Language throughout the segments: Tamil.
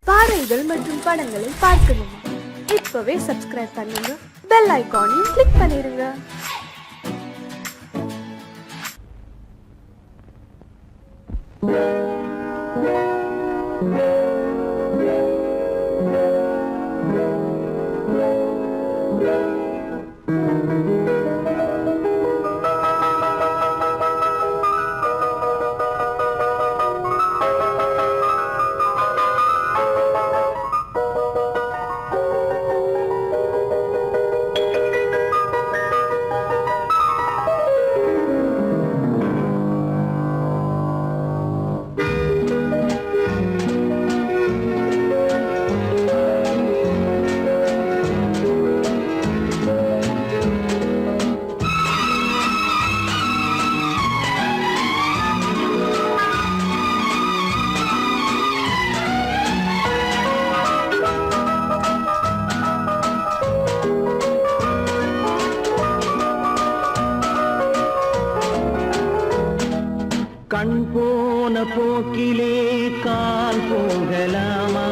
பாடல்கள் மற்றும் படங்களை பார்க்கணுமா? இப்பவே சப்ஸ்கிரைப் பண்ணுங்க, பெல் ஐகானையும் கிளிக் பண்ணிருங்க. கண் போன போக்கிலே கால் போகலாமா?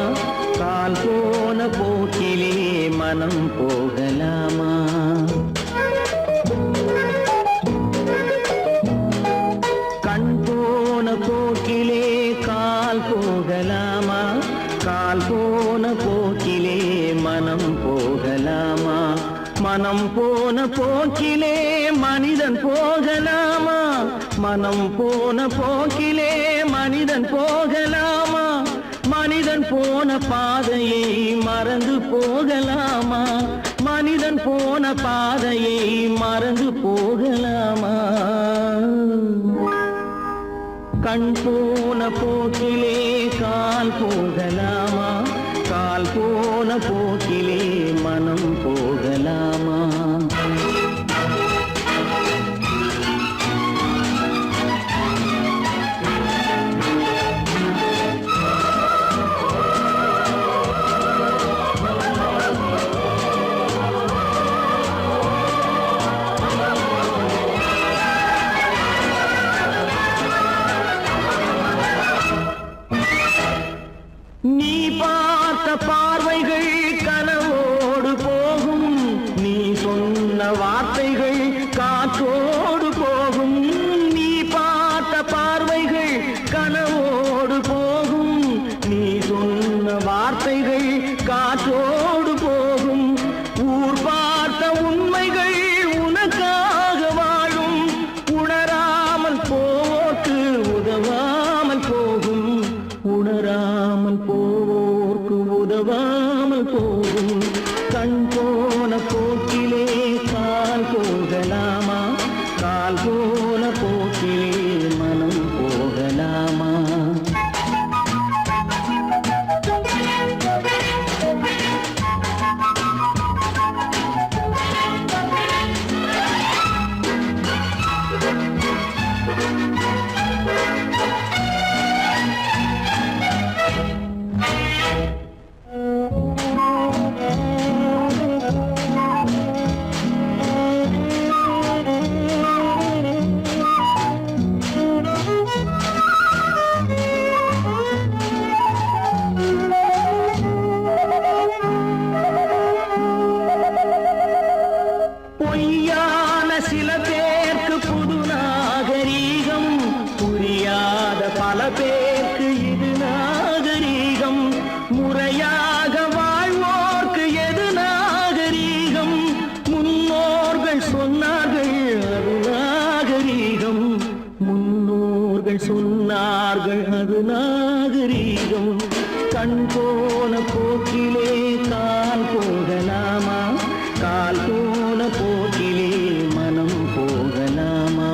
கால் போன போக்கிலே மனம் போகலாமா? கண் போன போக்கிலே கால் போகலாமா? கால் போன போக்கிலே மனம் போகலாமா? மனம் போன போக்கிலே மனிதன் போகலாமா? மனம் போன போக்கிலே மனிதன் போகலாமா? மனிதன் போன பாதையை மறந்து போகலாமா? மனிதன் போன பாதையை மறந்து போகலாமா? கண் போன போக்கிலே கால் போகலாமா? கால் போன போக்கிலே மனம் போகலாமா? நீ பார்த்த பார்வைகள் கனவோடு போகும், நீ சொன்ன வார்த்தைகள் காற்றோடு போகும். நீ பார்த்த பார்வைகள் கனவோடு போகும், நீ சொன்ன வார்த்தைகள் காற்றோடு போகும். ஊர் பார்த்த உண்மைகள் உனக்காக வாழும், உணராமல் போக்கு உதவாமல் போகும். உணராமல் போவோர்க்கு உதவாமல் போகும். கண் போன போக்கிலே கால் போகலாமா? கால் போன போக்கிலே மனம் போகலாமா? பொய்யான சில பேருக்கு புது நாகரீகம், புரியாத பல பேருக்கு இது நாகரீகம். முறையாக வாழ்வோர்க்கு எது நாகரீகம்? முன்னோர்கள் சொன்னார்கள் அது நாகரீகம். முன்னோர்கள் சொன்னார்கள் அது நாகரீகம். கண் போன போக்கிலே கால் போகலாமா? கால் போன போக்கிலே மனம் போகலாமா?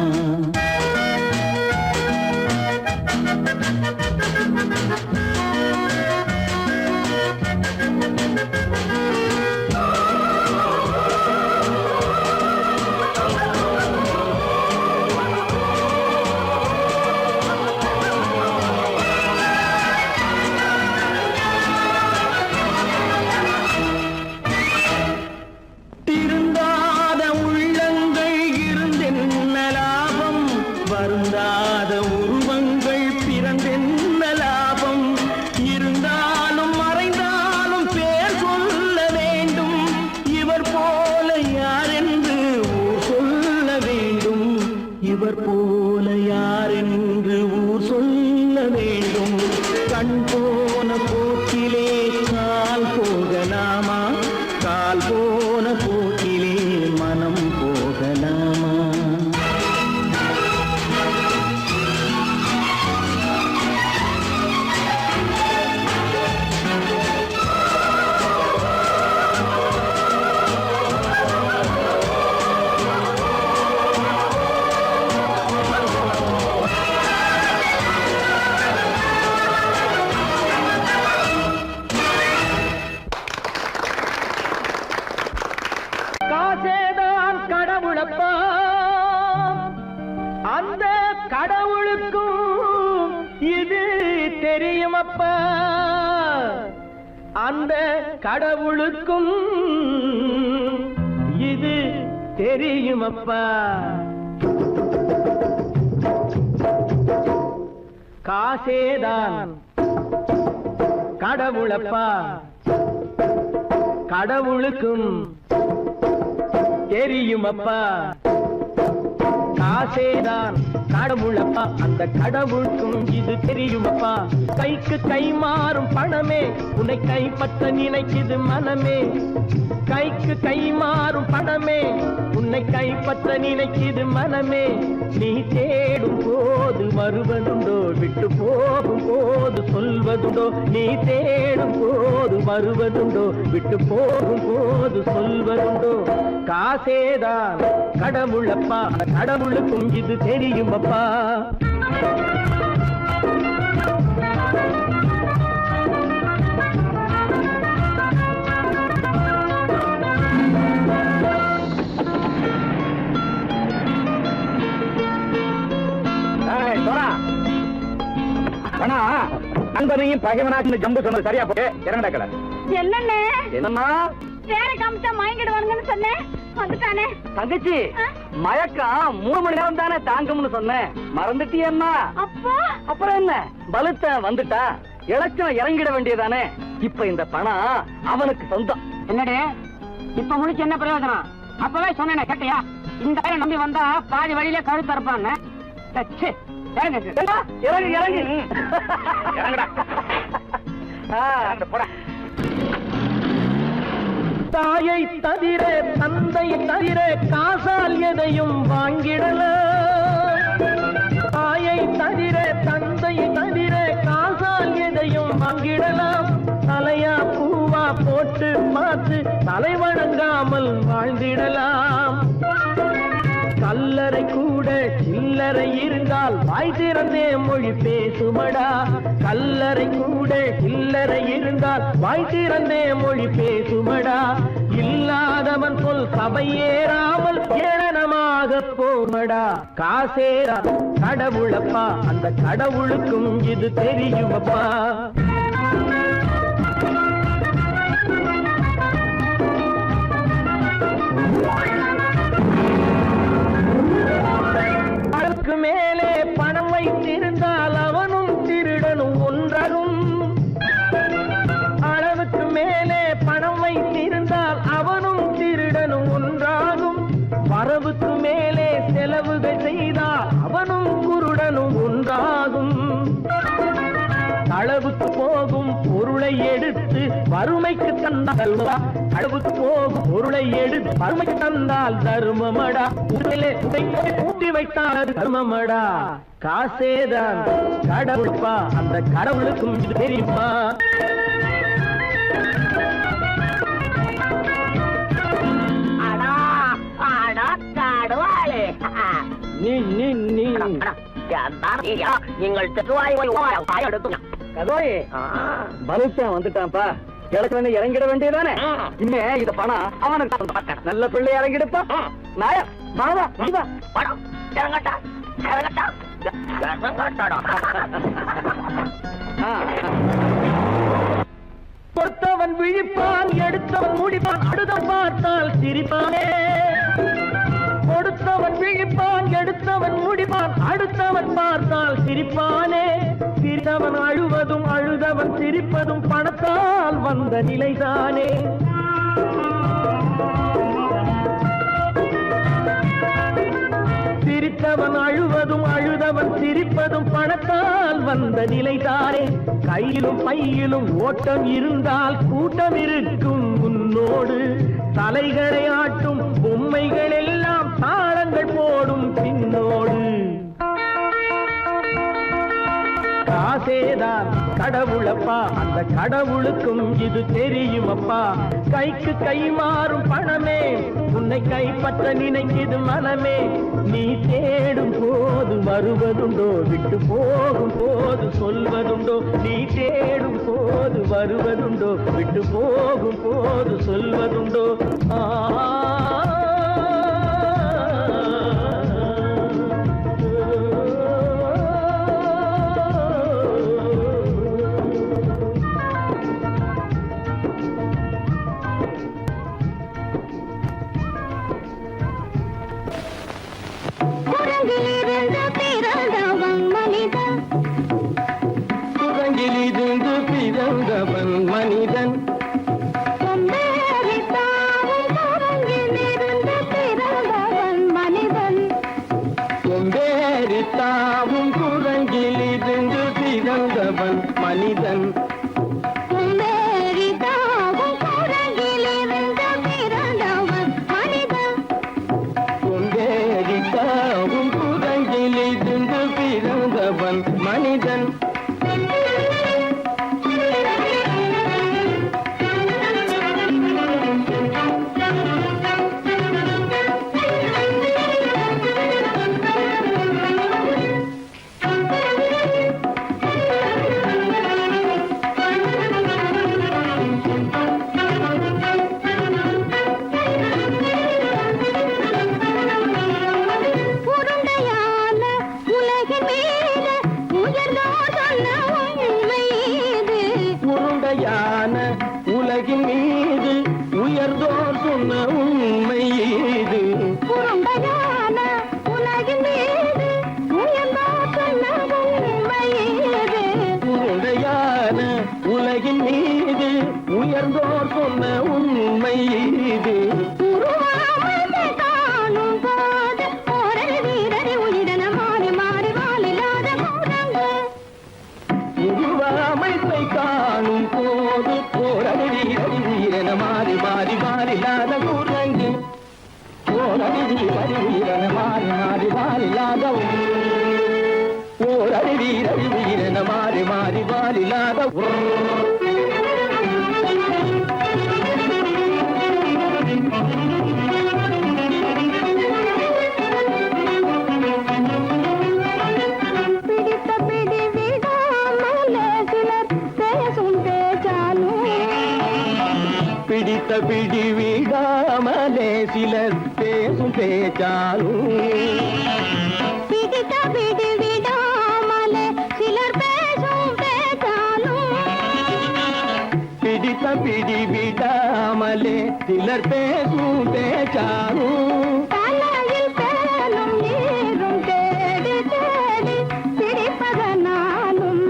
திருந்த போக்கிலே கால் போகலாமா, கால் போன போக்கிலே மனம் போகலாமா? காசேதான் கடவுளப்பா, அந்த கடவுளுக்கும் இது தெரியுமப்பா, அந்த கடவுளுக்கும் இது தெரியுமப்பா. காசேதான் கடவுளப்பா, கடவுளுக்கும் தெரியுமப்பா. காசேதான் கடவுளப்பா, அந்த கடவுளுக்கும் இது தெரியுமப்பா. கைக்கு கை மாறும் பணமே உன்னை கைப்பற்ற நினைக்குது மனமே, கைக்கு கை மாறும் பணமே உன்னை கைப்பற்ற நினைக்குது மனமே. நீ தேடும் போது வருவதுண்டோ, விட்டு போகும் போது சொல்வதுண்டோ, நீ தேடும் போது வருவதுண்டோ, விட்டு போகும் போது சொல்வதுண்டோ. காசேதான் கடவுளப்பா, கடவுளுக்கும் இது தெரியுமப்பா. நண்பனையும் பகைவனாக்கு ஜம்பு சொன்னது சரியா போய் இறங்கடா கடை. என்னண்ணே என்னம்மா வேற காமிச்சா மயங்கிடுவானுங்கன்னு சொன்னேன், வந்துட்டானே. தங்கச்சி, மயக்கம் 3 மணி நேரம் தானே தாங்கும்னு சொன்னேன், மறந்துட்டியம்மா? அப்பா அப்புறம் என்ன, பலுத்த வந்துட்டா இலச்சம் இறங்கிட வேண்டியதானே. இப்ப இந்த பணம் அவனுக்கு சொந்தம். என்னடே இப்ப முடிச்சு என்ன பிரயோஜனம்? அப்பவே சொன்னேன் கேட்டியா? இந்த ஆயிரம் நம்பி வந்தா பாதி வழியில கழுத்து இருப்பான்னு. இறங்கு இறங்கு இறங்குடா. தாயை தவிர தந்தை தவிர காசால் எதையும் வாங்கிடலாம், தாயை தவிர தந்தை தவிர காசால் எதையும் வாங்கிடலாம். தலையா பூவா போட்டு பார்த்து தலை வணங்காமல் வாழ்ந்திடலாம். கல்லறை கூட சில்லறை இருந்தால் வாய் திறந்தே மொழி பேசுமடா, கல்லறை கூட சில்லறை இருந்தால் வாய் திறந்தே மொழி பேசுமடா. இல்லாதவன் சொல் சபையேறாமல் ஏளனமாக போமடா. காசேரா கடவுளப்பா, அந்த கடவுளுக்கும் இது தெரியுமப்பா. அளவுக்கு மேலே பணம் வைத்திருந்தால் அவனும் திருடனும் ஒன்றாகும், அளவுக்கு மேலே பணம் வைத்திருந்தால் அவனும் திருடனும் ஒன்றாகும். வரவுக்கு மேலே செலவுகள் செய்தால் அவனும் குருடனும் ஒன்றாகும். அளவுக்கு போகும் பொருளை எடுத்து வறுமைக்கு தந்தால், அளவுக்கு போகும் பொருளை எடுத்து வறுமைக்கு தந்தால் தர்மமடா, ஊட்டி வைத்தால் தர்மமடா. காசேதான் கடவுள்பா, அந்த கடவுளுக்கும் இது தெரியுமா? நீ நீ நீ நீங்கள் பலுத்தான் வந்துட்டான்ப்பா, கிழக்கு இறங்கிட வேண்டியதானே. இனிமே இந்த பணம் அவனுக்கு நல்ல பிள்ளை இறங்கிடுப்பா. நாயா பணம் இறங்கட்டா இறங்கட்டா. கொடுத்தவன் விழிப்பான், எடுத்தவன் முடிப்பான், அடுத்தவன் பார்த்தால் சிரிப்பானே. கொடுத்தவன் விழிப்பான், எடுத்தவன் முடிப்பான், அடுத்தவன் பார்த்தால் சிரிப்பானே. சிரித்தவன் அழுவதும் அழுதவன் சிரிப்பதும் பணத்தால் வந்த நிலைதானே. சிரித்தவன் அழுவதும் அழுதவன் சிரிப்பதும் பணத்தால் வந்த நிலைதானே. கையிலும் பையிலும் ஓட்டம் இருந்தால் கூட்டம் இருக்கும் உன்னோடு. தலைகளை ஆட்டும் பொம்மைகள் எல்லாம் தாளங்கள் போடும் பின்னோடு. காசேதான் கடவுளப்பா, அந்த கடவுளுக்கும் இது தெரியுமப்பா. கைக்கு கை மாறும் பணமே உன்னை கைப்பற்ற நினைக்குது மனமே. நீ தேடும் போது வருவதுண்டோ, விட்டு போகும் போது சொல்வதுண்டோ. நீ தேடும் போது வருவதுண்டோ, விட்டு போகும் போது சொல்வதுண்டோ. குரங்கிலிருந்து பிறந்தவன் மனிதன். கொம்பேறித்தாவும் குரங்கிலிருந்து பிறந்தவன் மனிதன். கொம்பேறித்தாவும் குரங்கிலிருந்து பிறந்தவன் மனிதன். உலகின் மீது உயர்ந்தோர் சொன்ன உண்மை இது. உருண்டையான உலகின் மீது உயர்ந்தோர் சொன்ன உண்மை இது. உருண்டையான உலகின் மீது உயர்ந்தோர் சொன்ன உண்மை இது. உருவாமை காணும் போது ஒரு வீரரை உயிரென மாறி மாறி வாழில்லாத குரங்கு. உருவாமைப்பை காணும் போது போரடி வீரடி வீரன மாறி மாறி மாறில்லாத குரங்கு. போரடி வீரடி வீரன மாறி மாறி மாறில்லாத போரடி வீரடி வீரன மாறி மாறி மாறில்லாத. பிடித்த பிடி விடாமலே சிலர் பேசும் பேச்சாலும். பிடித்த பிடி விடாமலே சிலர் பேசும் பேச்சாலும். பிடித்த பிடி விடாமலே சிலர் பேசும் பேச்சாலும். தலையில் பேலும் நீரும் தேடி தேடி பிடிப்பதனாலும்.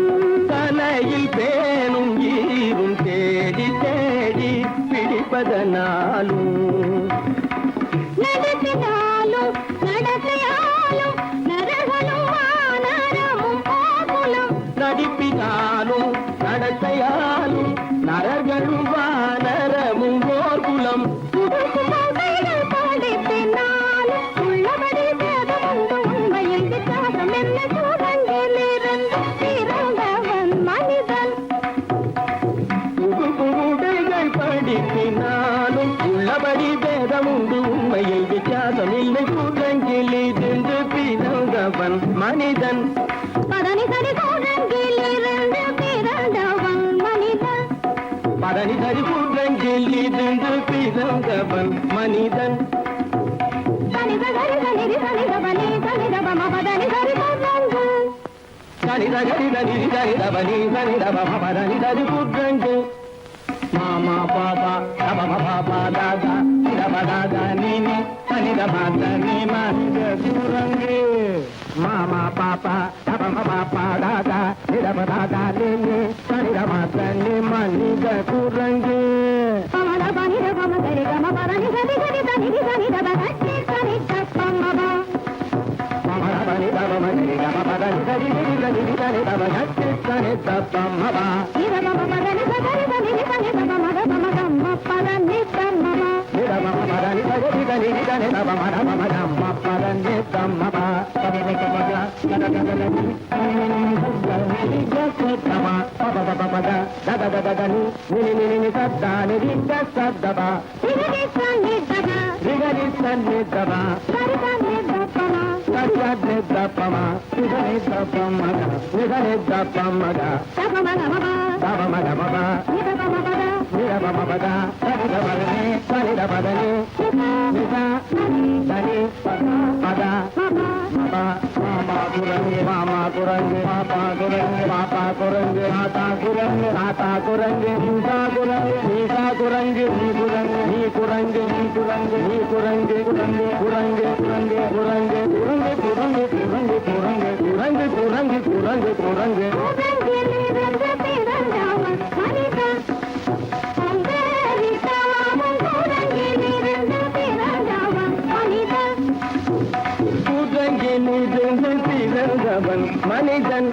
தலையில் பேணும் ஈரும் தேடி தேடி பிடிப்பதனாலும். நடத்தினாலும் நடத்தையாலும் நரகனும் வானரமும் ஆகுலம். நடிப்பினாலும் நடத்தையாலும் நரர்களும் வானரமும் ஓர்குலம். புதுமைகள் படிப்பினாலும் உள்ளபடி வேதமுண்டு உண்மையில் வித்தியாசம் என்ன சூழங்கிலிருந்து பிறந்தவன் மனிதன். புதுமைகள் படிப்பினாலும் உள்ளபடி வேதமுண்டு உண்மையில் வித்தியாசம் இல்லை. குரங்கிலிருந்து பிறந்தவன் மனிதன். பதனி சரி சூழங்கிலிருந்து பிறந்தவன் மனிதன். பதனி சரி குரங்கிலிருந்து பிறந்தவன் மனிதன். சனித சரி சனிதி சனிதபனி சனிதபம பதனி சரி குரங்கு. சனித கரித நிதி சரிதபனி சரிதபம பதனி சரி குரங்கு. மாமா பாபா தபம பாபா தாதா இதப தாதா நீனி சனிதப தனி மனித குரங்கு. மாமா பாப்பா தபம பாப்பா தாதா இதப தாதா நீனி சனிதப தனி மனித குரங்கு. பமத பனித பம சரி கம பதனி சரி சரி சனிதி சனிதப சனி சனி தப்பமப. பமத பனி தபம சரி கம பதனி గరి గరి గరి గరి దవ గట్టి సని దప్ప మమ నిరమ మదని సగరి దని సని దమ మద మమ గమ్మ పదని దమ్మ నిరమ మదని గరి గరి గరి దవ మద మమ గమ్మ పదని దమ్మ పద పద పద గద గద గని ని గసతమ పద పద పద దద దద గని ని సద్ద ని గసదబ నిరని సని దబ రిగని సని దబ సరి సని దప్పమ సరి దప్పమ నిగని దప్పమగ నిగని దప్పమగ దబ మగ మగ దబ మగ మగ నిరమ మగ నిరమ మగ సరి దబ గని సరి దబ గని నిస దని పద పద మమ మామా కురంగి మామా కురంగి పాపా కురంగి పాపా కురంగి రాతా కురంగి రాతా కురంగి నీసా కురంగి నీసా కురంగి నీ కురంగి నీ కురంగి నీ కురంగి నీ కురంగి కురంగి కురంగి కురంగి కురంగి కురంగి కురంగి కురంగి కురంగి కురంగి కురంగి కురంగి కురంగి కురంగి నిరంజ తిరంజావ మనిక అందరి తాము కురంగి నిరంజ తిరంజావ మనిక குரங்கி நீதன் திறந்தவன் மனிதன்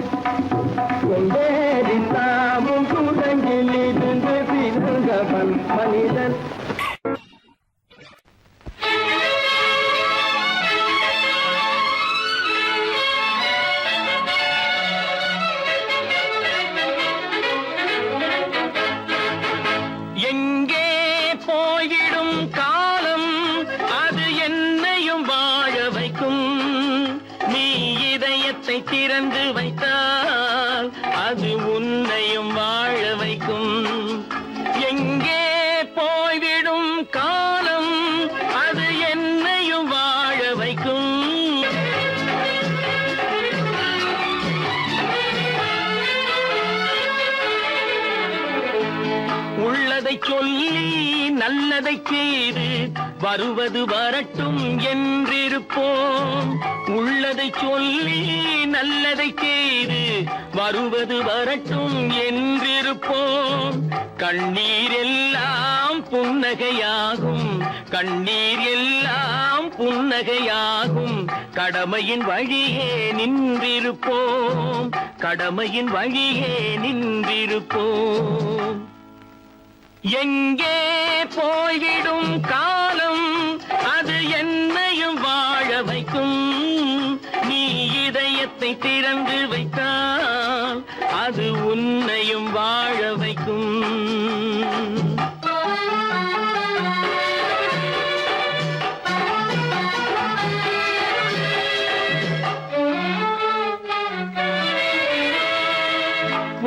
கொண்டேறி தாமும் குரங்கி நீதன் திறந்தவன் மனிதன் எங்கே போய்விடும் காலம் அது என்னையும் வாழ வைக்கும் நீ இதயத்தை திறந்து வைத்தால் அது உன்னையும் வாழ வைக்கும் எங்கே போய்விடும் காலம் அது என்னையும் வாழ வைக்கும் உள்ளதை சொல்லி நல்லதை செய்து வருவது வரட்டும் என்றிருப்போம் உள்ளதை சொல்லி நல்லதை செய்து வருவது வரட்டும் என்றிருப்போம் கண்ணீர் எல்லாம் புன்னகையாகும் கண்ணீர் எல்லாம் புன்னகையாகும் கடமையின் வழியே நின்றிருப்போம் கடமையின் வழியே நின்றிருப்போம் எங்கே போய்விடும் காலம் அது என்னையும் வாழ வைக்கும் நீ இதயத்தை திறந்து வைத்தால் அது உன்னையும் வாழ வைக்கும்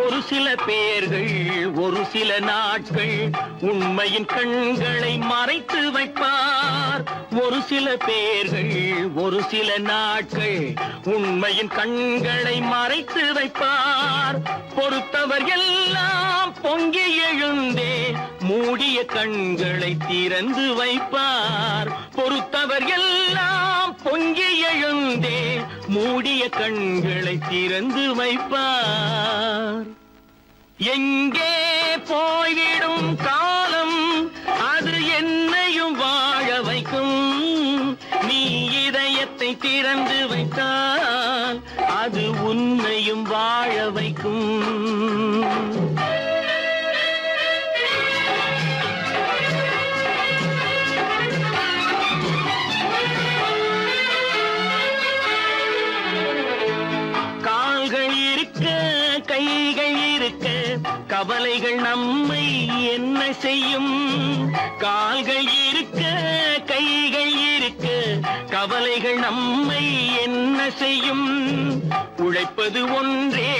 ஒரு சில பேர்கள் ஒரு சில நாட்கள் உண்மையின் கண்களை மறைத்து வைப்பார் ஒரு சில பேர்கள் ஒரு சில நாட்கள் உண்மையின் கண்களை மறைத்து வைப்பார் பொறுத்தவர் எல்லாம் பொங்கி எழுந்தே மூடிய கண்களை திறந்து வைப்பார் பொறுத்தவர் எல்லாம் பொங்கி எழுந்தே மூடிய கண்களை திறந்து வைப்பார் எங்கே போய்விடும் காலம் அது என்னையும் வாழ வைக்கும் நீ இதயத்தை திறந்து வைத்தால் அது உன்னையும் வாழ வைக்கும் கால்கள் இருக்க கைகள் இருக்க கவலைகள் நம்மை என்ன செய்யும் கால்கள் இருக்க கைகள் இருக்க கவலைகள் நம்மை என்ன செய்யும் உழைப்பது ஒன்றே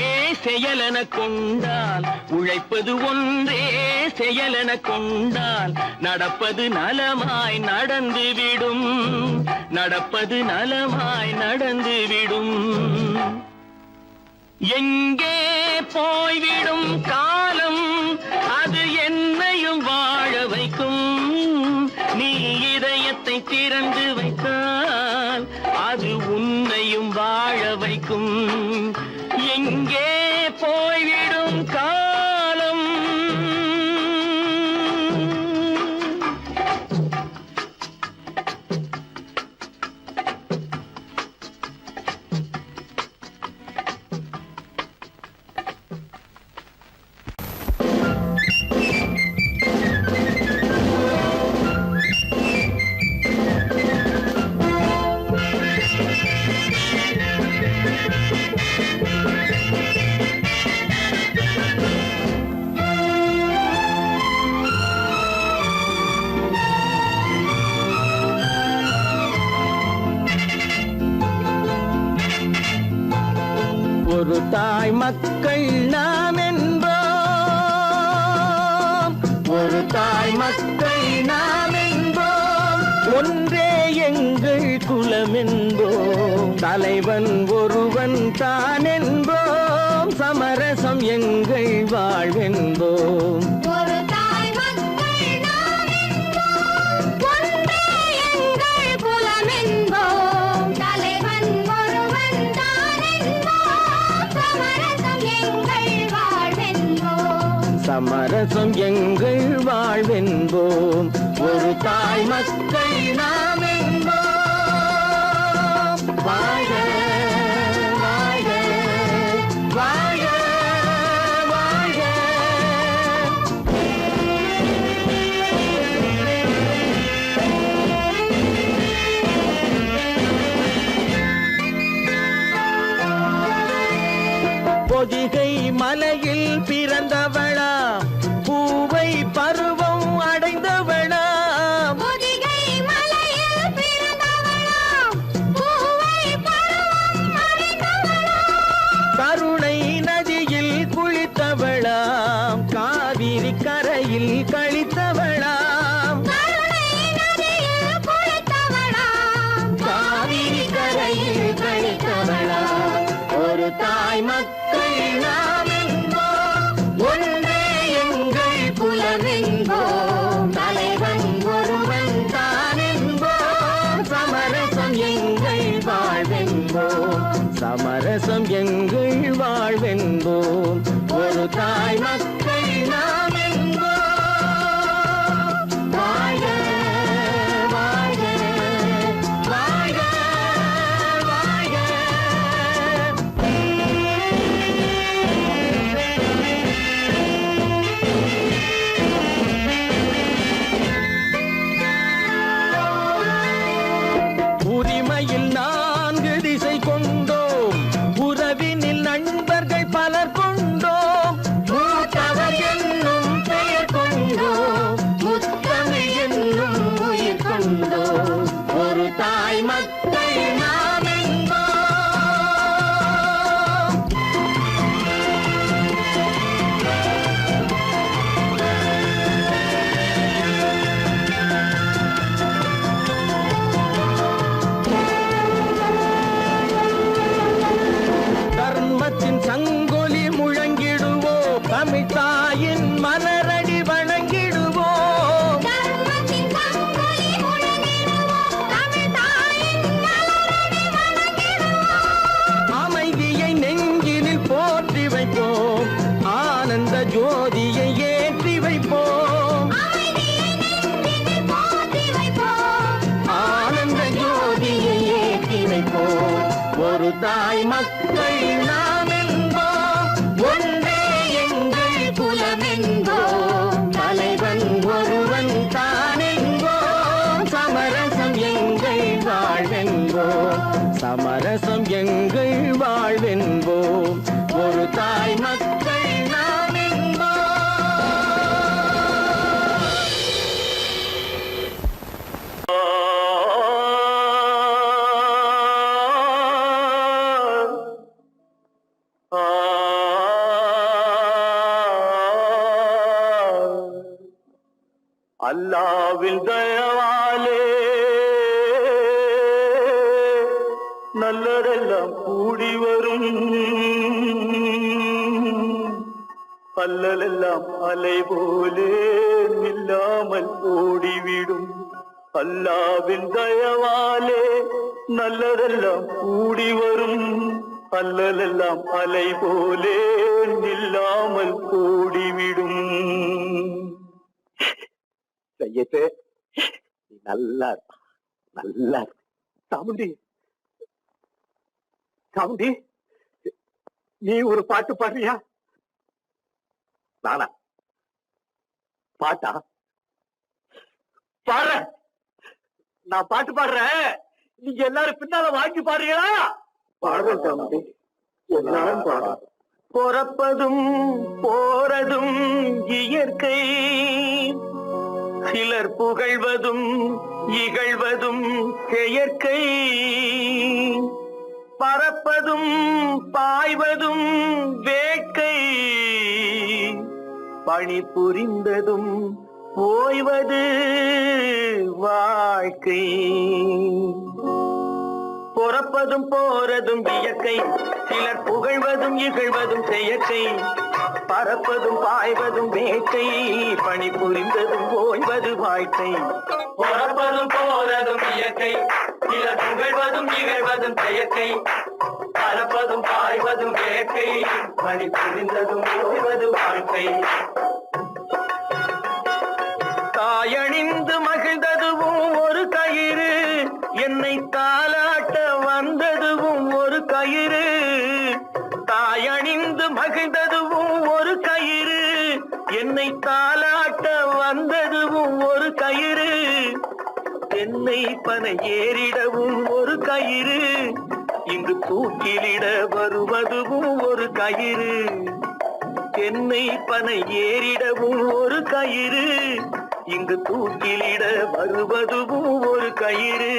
செயலென கொண்டால் உழைப்பது ஒன்றே செயலென கொண்டால் நடப்பது நலமாய் நடந்துவிடும் நடப்பது நலமாய் நடந்துவிடும் எங்கே போய்விடும் காலம் அது என்னையும் வாழ வைக்கும் நீ இதயத்தை திறந்து வைத்தால் அது உன்னையும் வாழ வைக்கும் எங்கே போய்விடும் காலம் தாய் மக்கள் நாம் என்போம், ஒரு தாய் மக்கள் நாம் என்போம், ஒன்றே எங்கள் குலம் என்போம், தலைவன் ஒருவன் தான் என்போம், சமரசம் எங்கள் வாழ்வென்போம். ஒரு தாய் மக்கள் நாம் என்போம், ஒன்றே எங்கள் குலம் என்போம், தலைவன் ஒருவன் தான் என்போம், சமரசம் எங்கள் வாழ்வென்போம். சமரசம் எங்கள் வாழ்வென்போம், ஒரு தாய் மக்கள் நாம் என்போம். வாழ்க வாழ்க வாழ்க வாழ்க. பொதிகை மலையில் பிறந்தவளா, பூவை பருவம் அடைந்தவளா, பொதிகை மலையில் பிறந்தவளாம், பூவை பருவம் அடைந்தவளாம், கருணை நதியில் குளித்தவளாம், காவிரி கரையில் கழித்தவளாம், கருணை நதியில் குளித்தவளாம், காவிரி கரையில் கழித்தவளாம். ஒரு தாய் மக்கள் நாம் என்போம், ஒன்றே எங்கள் குலம் என்போம், தலைவன் ஒருவன் தான் என்போம், சமரசம் எங்கள் வாழ்வென்போம், சமரசம் எங்கள் வாழ்வென்போம், ஒரு தாய் மக்கள் நாம் என்போம். வாழ்க வாழ்க வாழ்க வாழ்க. உரிமையில் 4 திசை கொண்டோம், உறவினில் நண்பர்கள் பலர் கொண்டோம், மூத்தவர் என்னும் பெயர் கொண்டோம், முத்தமிழ் என்னும் உயிர் கொண்டோம், ஒரு தாய் மக்கள் நாம் என்போம். தர்மத்தின் சங்கொலி முழங்கிடுவோம், தமிழ் தாயின் மலரடி வணங்கிடுவோம், தர்மத்தின் சங்கொலி முழங்கிடுவோம், தமிழ் தாயின் மலரடி வணங்கிடுவோம், அமைதியை நெஞ்சினில் போற்றி வைப்போம், ஆனந்த ஜோதியை ஏற்றி வைப்போம், அமைதியை நெஞ்சினில் போற்றி வைப்போம், ஆனந்த ஜோதியை ஏற்றி வைப்போம், ஒரு தாய் மக்கள் நாம் என்போம், ஒன்றே எங்கள் குலம் என்போம், தலைவன் ஒருவன் தான் என்போம், சமரசம் எங்கள் வாழ்வென்போம், சமரசம் எங்கள் வாழ்வென்போம், ஒரு தாய் மக்கள் நாம் அல்லாவின் தயவாலே நல்லதெல்லாம் கூடி வரும், அல்லலெல்லாம் அலை போலே நில்லாமல் ஓடிவிடும், அல்லாவின் தயவாலே நல்லதெல்லாம் கூடி வரும், அல்லலெல்லாம் அலை போலே நில்லாமல் ஓடிவிடும். செய்யத்து நீ நல்லா இருப்பா, நல்லா இருப்பா. சாமுண்டி சாமுண்டி, நீ ஒரு பாட்டு பாடுறியா? நானா பாட்டா பாடுற? நான் பாட்டு பாடுறேன், நீங்க எல்லாரும் பின்னால வாங்கி பாடுறீங்களா? பாடுறேன் சாமுண்டி, எல்லாரும் பாடு. பிறப்பதும் போறதும் இயற்கை, சிலர் புகழ்வதும் இகழ்வதும் செயற்கை, பறப்பதும் பாய்வதும் வேட்கை, பணி புரிந்ததும் ஓய்வது வாழ்க்கை. பொறப்பதும் போறதும் இயற்கை, சிலர் புகழ்வதும் இகழ்வதும் செயற்கை. பறப்பதும் பாய்வதும் வேட்கை, பணி புரிந்ததும் ஓய்வது வாழ்க்கை. பொறப்பதும் போறதும் இயற்கை, சிலர் புகழ்வதும் இகழ்வதும் செயற்கை. பறப்பதும் பாய்வதும் வேட்கை, பணி புரிந்ததும் ஓய்வது வாழ்க்கை. தாயணிந்து மகிழ்ந்ததுவும் ஒரு கயிறு, என்னை தாலாட்ட வந்ததுவும் ஒரு கயிறு. தாயணிந்து மகிழ்ந்ததுவும் ஒரு கயிறு, என்னை தாலாட்ட வந்ததுவும் ஒரு கயிறு. தென்னை பனை ஏறிடவும் ஒரு கயிறு, இங்கு தூக்கிலிட வருவதுவும் ஒரு கயிறு. தென்னை பனை ஏறிடவும் ஒரு கயிறு, இங்கு தூக்கிலிட வருவதுவும் ஒரு கயிறு.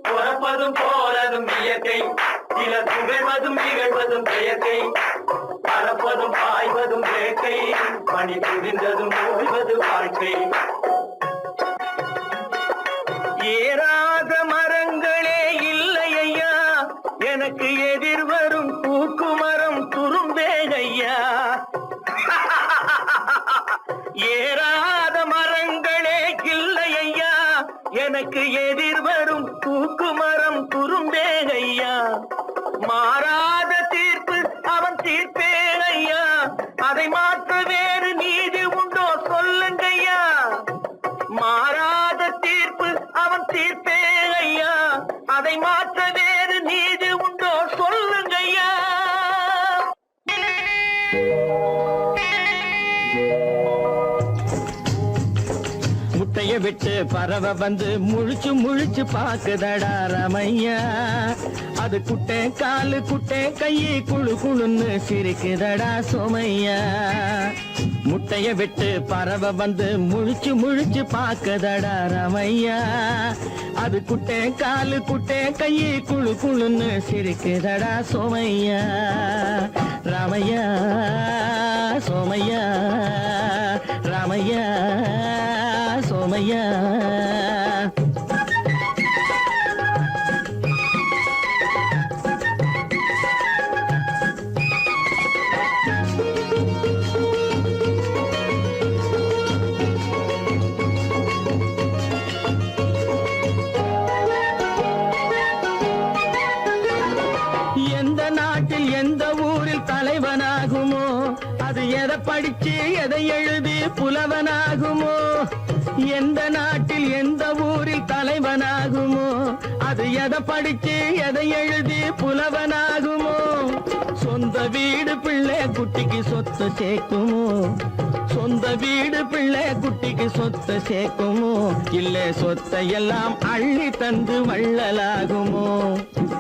பொறப்பதும் போறதும் இயற்கை, சிலர் புகழ்வதும் இகழ்வதும் செயற்கை. பறப்பதும் பாய்வதும் வேட்கை, பணி புரிந்ததும் ஓய்வது வாழ்க்கை. ஏறாத மரங்களே இல்லை ஐயா, எனக்கு எதிர் வரும் பூக்குமரம் துரும்பே ஐயா. ஏறாத மரங்களே இல்லை ஐயா, எனக்கு எதிர் வரும் பூக்குமரம் துரும்பே ஐயா. மாறாத தீர்ப்பு அவன் தீர்ப்பே ஐயா, அதை மாற்ற வேறு நீதி உண்டோ சொல்லுங்கய்யா. மாறாத தீர்ப்பு அவன் தீர்ப்பே ஐயா, அதை மாற்ற வேறு நீதி உண்டோ சொல்லுங்கய்யா. முட்டைய விட்டு பறவை வந்து முழிச்சு முழிச்சு பாக்குதடா ரமையா. அது குட்டை காலு குட்டை கையை குழு குழுன்னு சிரிக்குதடா சோமையா. முட்டைய விட்டு பறவை வந்து முழிச்சு முழிச்சு பாக்குதடா ரமையா. அது குட்டை காலு குட்டை கையை குழு குழுன்னு சிரிக்குதடா சோமையா. ராமையா சோமையா, ராமையா சோமையா. எந்த நாட்டில் எந்த ஊரில் தலைவனாகுமோ, அது எதை படிச்சு எதை எழுதி புலவனாகுமோ. எந்த நாட்டில் எந்த ஊரில் தலைவனாகுமோ, அது எதை படிச்சு எதை எழுதி புலவனாகுமோ. சொந்த வீடு பிள்ளை குட்டிக்கு சொத்து சேர்க்குமோ, சொந்த வீடு பிள்ளை குட்டிக்கு சொத்து சேர்க்குமோ. இல்ல சொத்தையெல்லாம் அள்ளி தந்து வள்ளலாகுமோ,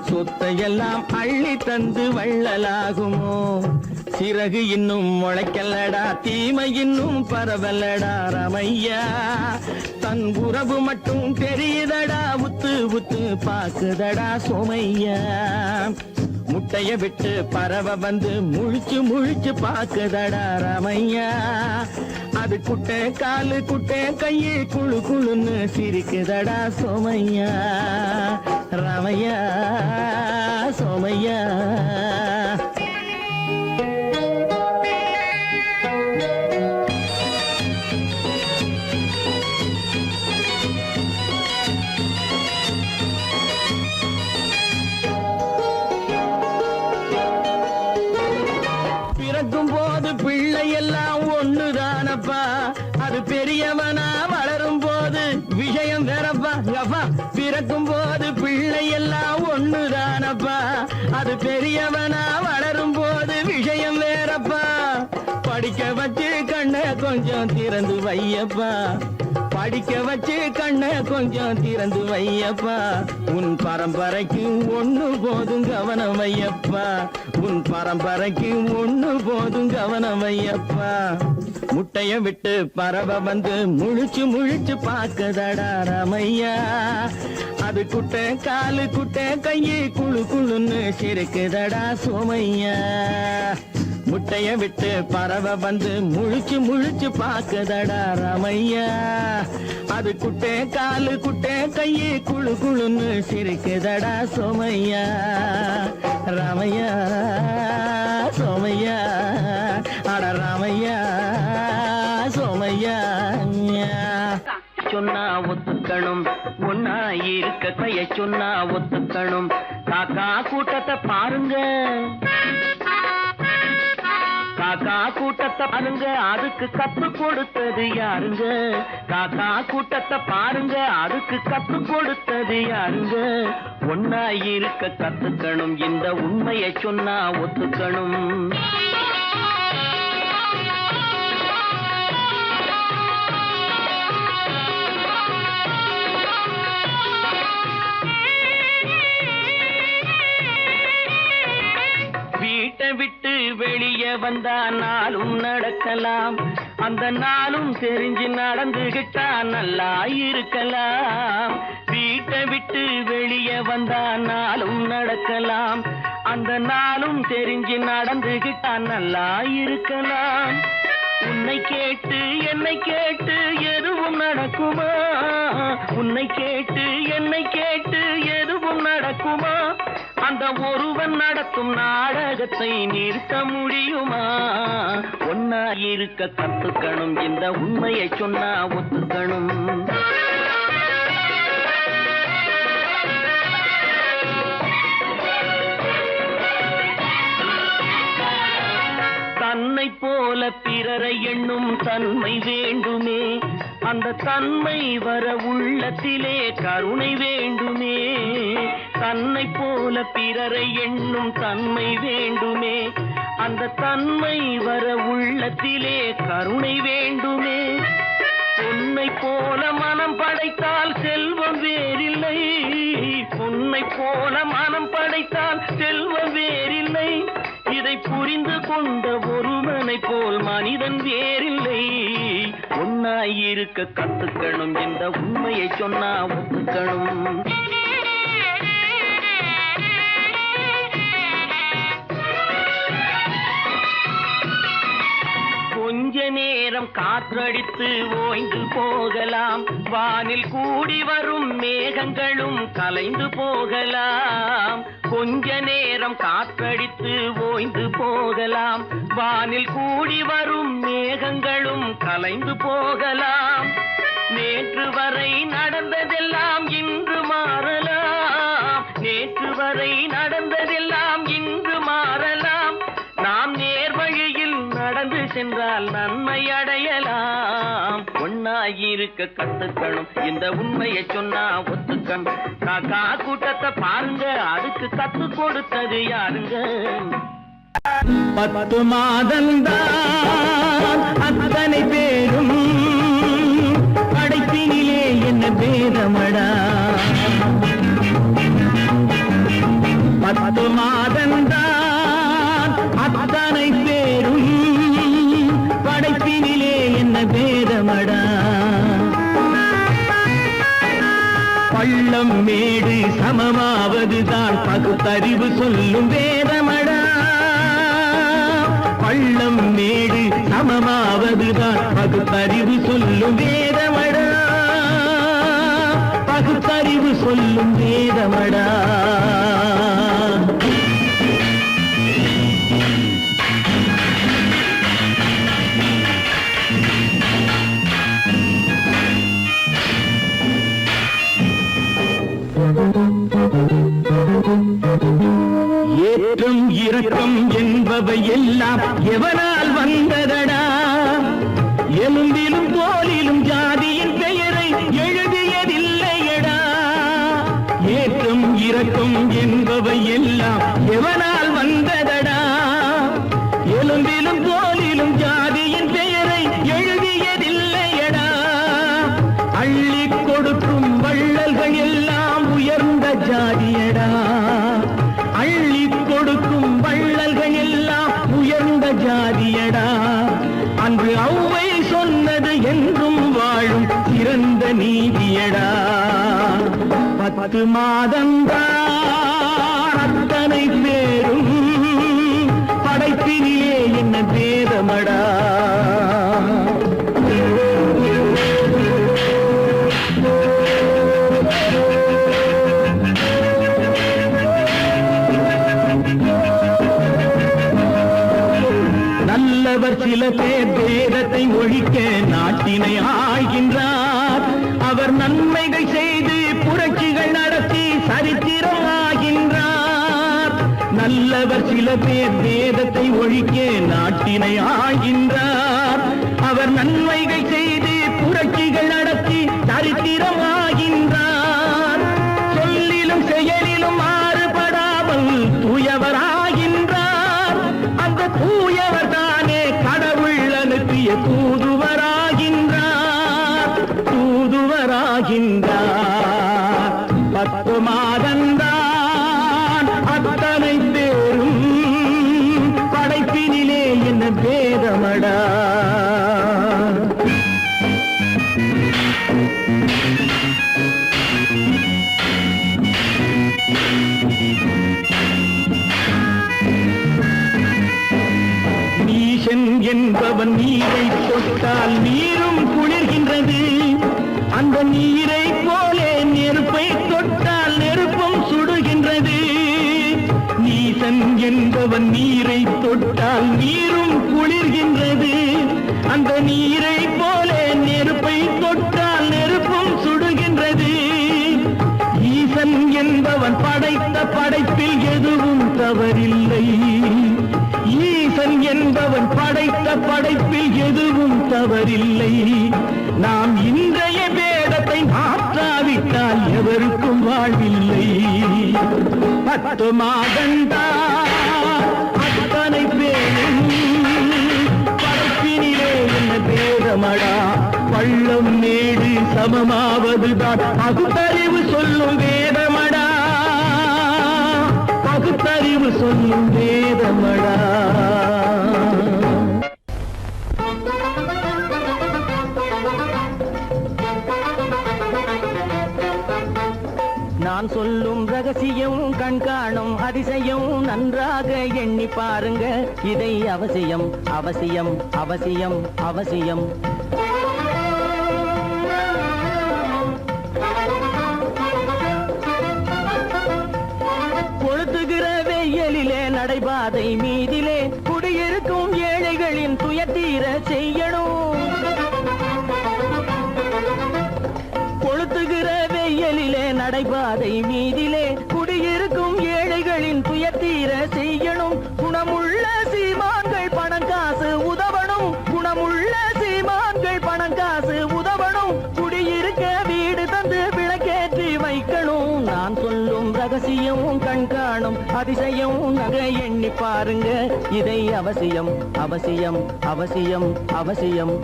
சொத்தையெல்லாம் அள்ளி தந்து வள்ளலாகுமோ. சிறகு இன்னும் முளைக்கல்லடா, தீமை இன்னும் பரவலடா ரமையா. தன் உறவு மட்டும் தெரியுதடா, உத்து உத்து பாக்குதடா சோமையா. முட்டைய விட்டு பறவை வந்து முழிச்சு முழிச்சு பாக்குதடா ரமையா. அது குட்டை காலு குட்டை கையை குழு குழுன்னு சிரிக்குதடா சோமையா. ரமையா சோமையா. பிறக்கும் போது பிள்ளை எல்லாம் ஒண்ணுதானப்பா, அது பெரியவனா வளரும் போது விஷயம் வேறப்பா. பிறக்கும் போது பிள்ளை எல்லாம் ஒண்ணுதானப்பா, அது பெரியவனா வளரும் போது விஷயம் வேறப்பா. படிக்க வச்சு கண்ணை கொஞ்சம் திறந்து வையப்பா, படிக்க வச்சு கண்ணை கொஞ்சம் திறந்து வையப்பா. உன் பரம்பரைக்கு ஒண்ணு போதும் கவனம் வையப்பா, உன் பரம்பரைக்கு ஒண்ணு போதும் கவனம் வையப்பா. முட்டைய விட்டு பறவை வந்து முழிச்சு முழிச்சு பாக்குதடா ராமையா. அது குட்டை காலு குட்டை கையு குழு குழுன்னு சிரிக்குதடா சோமையா. முட்டைய விட்டு பறவை வந்து முழிச்சு முழிச்சு பாக்குதடா ராமையா. அது குட்டை காலு குட்டை கையு குழு குழுன்னு சிரிக்குதடா சோமையா. ராமையா சோமையா அட ராமையா சோமையா. சொன்னா ஒத்துக்கணும் ஒன்னா இருக்க கைய சொன்னா ஒத்துக்கணும். காக்கா கூட்டத்தை பாருங்க காக்கா கூட்டத்தை பாருங்க அதுக்கு கத்து கொடுத்தது யாருங்க. காக்கா கூட்டத்தை பாருங்க அதுக்கு கத்து கொடுத்தது யாருங்க. ஒன்னா இருக்க கத்துக்கணும் இந்த உண்மையை சொன்னா ஒத்துக்கணும். வீட்டை விட்டு வெளியே வந்தா நாளும் நடக்கலாம். அந்த நாளும் தெரிஞ்சு நடந்துகிட்டா நல்லா இருக்கலாம். வீட்டை விட்டு வெளியே வந்தா நாளும் நடக்கலாம். அந்த நாளும் தெரிஞ்சு நடந்துகிட்டா நல்லா இருக்கலாம். உன்னை கேட்டு என்னை கேட்டு எதுவும் நடக்குமா. உன்னை கேட்டு என்னை கேட்டு எதுவும் நடக்குமா. அந்த ஒருவன் நடத்தும் நாடகத்தை நிறுத்த முடியுமா. ஒன்னா இருக்க கத்துக்கணும் இந்த உண்மையை சொன்னா ஒத்துக்கணும். தன்னை போல பிறரை எண்ணும் தன்மை வேண்டுமே. அந்த தன்மை வர உள்ளத்திலே கருணை வேண்டுமே. தன்னை போல பிறரை எண்ணும் தன்மை வேண்டுமே. அந்த தன்மை வர உள்ளத்திலே கருணை வேண்டுமே. பொன்னை போல மனம் படைத்தால் செல்வம் வேறில்லை. பொன்னை போல மனம் படைத்தால் செல்வம் வேறில்லை. இதை புரிந்து கொண்ட ஒருவனை போல் மனிதன் வேறில்லை. ஒன்னாயிருக்க கத்துக்கணும் இந்த உண்மையை சொன்னா ஒத்துக்கணும். கொஞ்ச நேரம் காற்றடித்து ஓய்ந்து போகலாம். வானில் கூடி வரும் மேகங்களும் கலைந்து போகலாம். கொஞ்ச நேரம் காற்றடித்து ஓய்ந்து போகலாம். வானில் கூடி வரும் மேகங்களும் கலைந்து போகலாம். நேற்று வரை நடந்ததெல்லாம் இன்று மாறலாம். நேற்று வரை நடந்ததெல்லாம் இன்று மாறலாம். நாம் நேர் வழியில் நடந்து சென்றால் நன்மை அடையலாம். ஒன்னாயிருக்க கத்துக்கணும் இந்த உண்மையை சொன்னா ஒத்துக்கணும். காக்கா கூட்டத்தை பாருங்க அதுக்கு கத்து கொடுத்தது யாருங்க. 10 மாதந்தான் அத்தனை பேரும் படைப்பினிலே என்ன பேதமடா. 10 மாதந்தான் அத்தனை பேரும் படைப்பினிலே என்ன பேதமடா. பள்ளம் மேடு சமமாவதுதான் பகுத்தறிவு சொல்லும் வேதமடா. பள்ளம் மேடு சமமாவதுதான் பகுத்தறிவு சொல்லும் வேதமடா. பகுத்தறிவு சொல்லும் வேதமடா. ஏற்றம் இரக்கம் என்பவை எல்லாம் எவனால் வந்ததடா. எலும்பிலும் தோலிலும் ஜாதியின் பெயரை எழுதியதில்லையடா. ஏற்றம் இரக்கம் என்பவை எல்லாம் எவனால் வந்ததடா. எலும்பிலும் தோலிலும் ஜாதியின் பெயரை எழுதியதில்லையடா. அள்ளி கொடுக்கும் வள்ளல்கள் எல்லாம் உயர்ந்த ஜாதியடா. அள்ளி கொடுக்கும் வள்ளல்கள் எல்லாம் உயர்ந்த ஜாதியடா. அன்று ஔவை என்றும் வாழும் சிறந்த நீதியடா 10 மாதந்தான் அத்தனை பேரும் படைப்பினிலே என்ன பேதமடா நல்லவர் சில பேர் வேதத்தை ஒழிக்க நாட்டினை ஆள்கின்றார் அவர் நன்மைகள் செய்து புரட்சிகள் நடத்தி சரித்திரம் ஆகின்றார் நல்லவர் சில பேர் வேதத்தை ஒழிக்க நாட்டினை ஆள்கின்றார் அவர் நன்மைகள் செய்து புரட்சிகள் நடத்தி சரித்திரம் ஆகின்றார் சொல்லிலும் செயலிலும் மாறுபடாமல் தூயவராகின்றார் அந்த தூயவர் தானே கடவுள் அனுப்பிய தூதுவராகின்றார் 10 மாதந்தான் அத்தனை பேரும் படைப்பினிலே என்ன பேதமடா நீசன் என்பவன் நீரை தொட்டால் நீரும் குளிர்கின்றது அந்த நீரை போலே நெருப்பை தொட்டால் நெருப்பும் சுடுகின்றது நீசன் என்பவன் நீரை தொட்டால் நீரும் குளிர்கின்றது அந்த நீரை போலே நெருப்பை தொட்டால் நெருப்பும் சுடுகின்றது ஈசன் என்பவன் படைத்த படைப்பில் எதுவும் தவறில்லை ஈசன் என்பவன் படைத்த படைப்பில் எதுவும் தவறில்லை நாம் இன்றைய வேதத்தை மாற்றாவிட்டால் எவருக்கும் வாழ்வில்லை 10 மாதந்தான் அத்தனை பேரும் படைப்பினிலே என்ன பேதமடா பள்ளம் மேடு சமமாவதுதான் பகுத்தறிவு சொல்லும் வேதமடா பகுத்தறிவு சொல்லும் வேதமடா நான் சொல்லும் ரகசியம் கண்காணும் அதிசயம் நன்றாக எண்ணி பாருங்க இதை அவசியம் அவசியம் அவசியம் அவசியம் கொளுத்துகிற வெயிலிலே நடைபாதை மீதிலே குடியிருக்கும் ஏழைகளின் துயத்தீர செய்யணும் கொளுத்துகிற வெயிலிலே நடைபாதை மீதிலே குடியிருக்கும் ஏழைகளின் துயத்தீர செய்யணும் குணமுள்ள சீமான்கள் பணம் காசு உதவணும் குணமுள்ள சீமான்கள் பணம் காசு உதவணும் குடியிருக்க வீடு தந்து விளக்கேற்றி வைக்கணும் நான் சொல்லும் ரகசியம் கண்காணும் அதிசயம் நகை எண்ணி பாருங்க இதை அவசியம் அவசியம் அவசியம் அவசியம்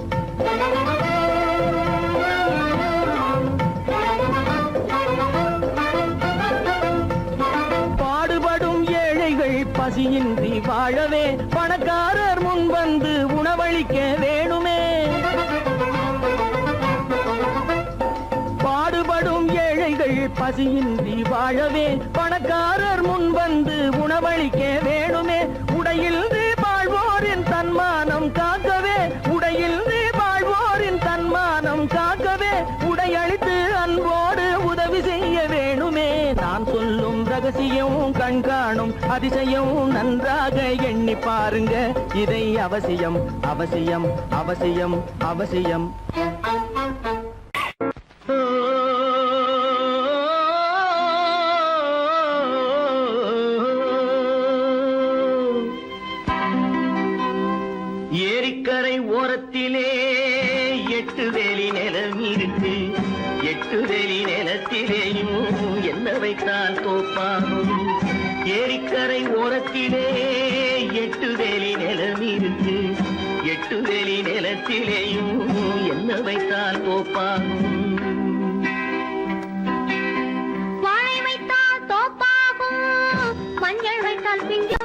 பசியின்றி வாழவே பணக்காரர் முன் வந்து உணவளிக்க வேணுமே பாடுபடும் ஏழைகள் பசியின்றி வாழவே பணக்காரர் முன் வந்து உணவளிக்க வேணுமே உடையில் வாழ்வோரின் தன்மானம் காக்கவே உடையில் வாழ்வோரின் தன்மானம் காக்கவே உடையளித்து அன்போடு உதவி செய்ய வேணுமே நான் சொல்லும் ரகசியம் கண்காணும் அதிசயம் நன்றாக எண்ணி பாருங்க இதை அவசியம் அவசியம் அவசியம் அவசியம் ஏரிக்கரை ஓரத்திலே 8 வேலி நிலம் இருக்கு 8 வேலி நிலத்திலேயும் என்ன வைத்தால் தோப்பாகும் ஏரிக்கரை ஓரத்திலே 8 வேலி நிலம் இருக்கு 8 வேலி நிலத்திலேயும் என்ன வைத்தால் தோப்பாகும் வாழை வைத்தால் தோப்பாகும் மஞ்சள் வைத்தால் பிஞ்சு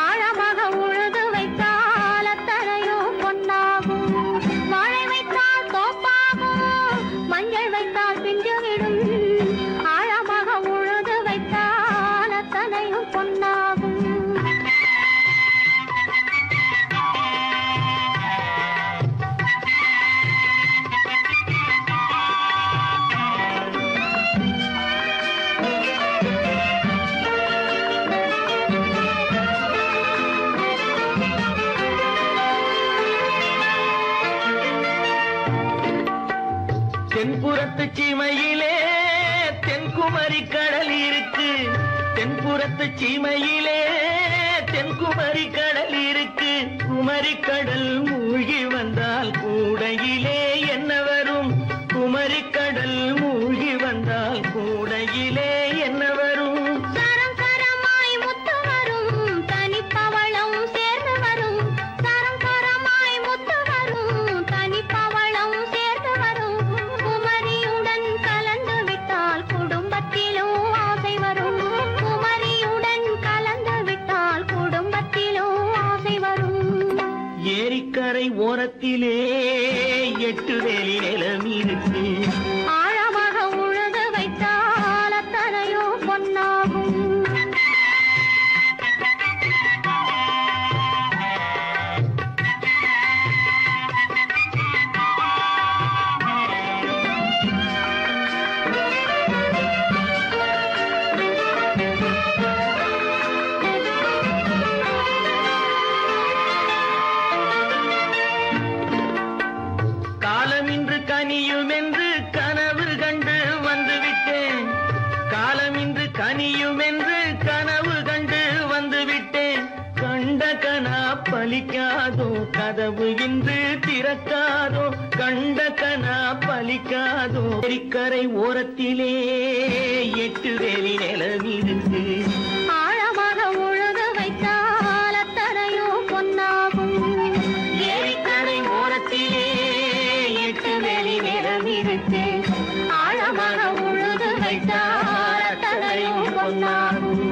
ஆழமாக உழுது வைத்தால் அத்தனையோ பொன்னாகும் வாழை தென்புறத்து சீமையிலே தென்குமரி கடல் இருக்கு. தென்புறத்து சீமையிலே தென்குமரி கடல் இருக்கு. குமரி கடல் மூழ்கி வந்தால் கூடையிலே என்ன வரும்? குமரி கடல் மூழ்கி வந்தால் கூடையிலே என்ன வரும்? சரம் சரமாய் முத்து வரும் தனிப்பவளம் சேர்ந்து வரும். சரம் சரமாய் முத்து வரும் தனிப்பவளம் சேர்ந்து வரும். குமரியுடன் கலந்து விட்டால் குடும்பத்திலும் ஆசை வரும். குமரியுடன் கலந்து விட்டால் குடும்பத்திலும் ஆசை வரும். ஏரிக்கரை ஓரத்திலே 8 வேலி நிலம் இருக்கு. ஆழமாக உழுது வைத்தால் அத்தனையோ பொன்னாகும். காலமின்று கனியும் என்று கனவு கண்டு வந்துவிட்டேன். காலமின்று கனியும் என்று கனவு கண்டு வந்துவிட்டேன். கண்ட கனா பலிக்காதோ கதவு இன்று திறக்காதோ. கண்ட கனா பலிக்காதோ. ஏரிக்கரை ஓரத்திலே 8 வேலி நிலம் இருக்கு. ஆழமாக உழுது வைத்தால் அத்தனையோ பொன்னாகும். ஏரிக்கரை ஓரத்திலே 8 வேலி நிலம் இருக்கு. ஆழமாக உழுது வைத்தால் அத்தனையோ பொன்னாகும்.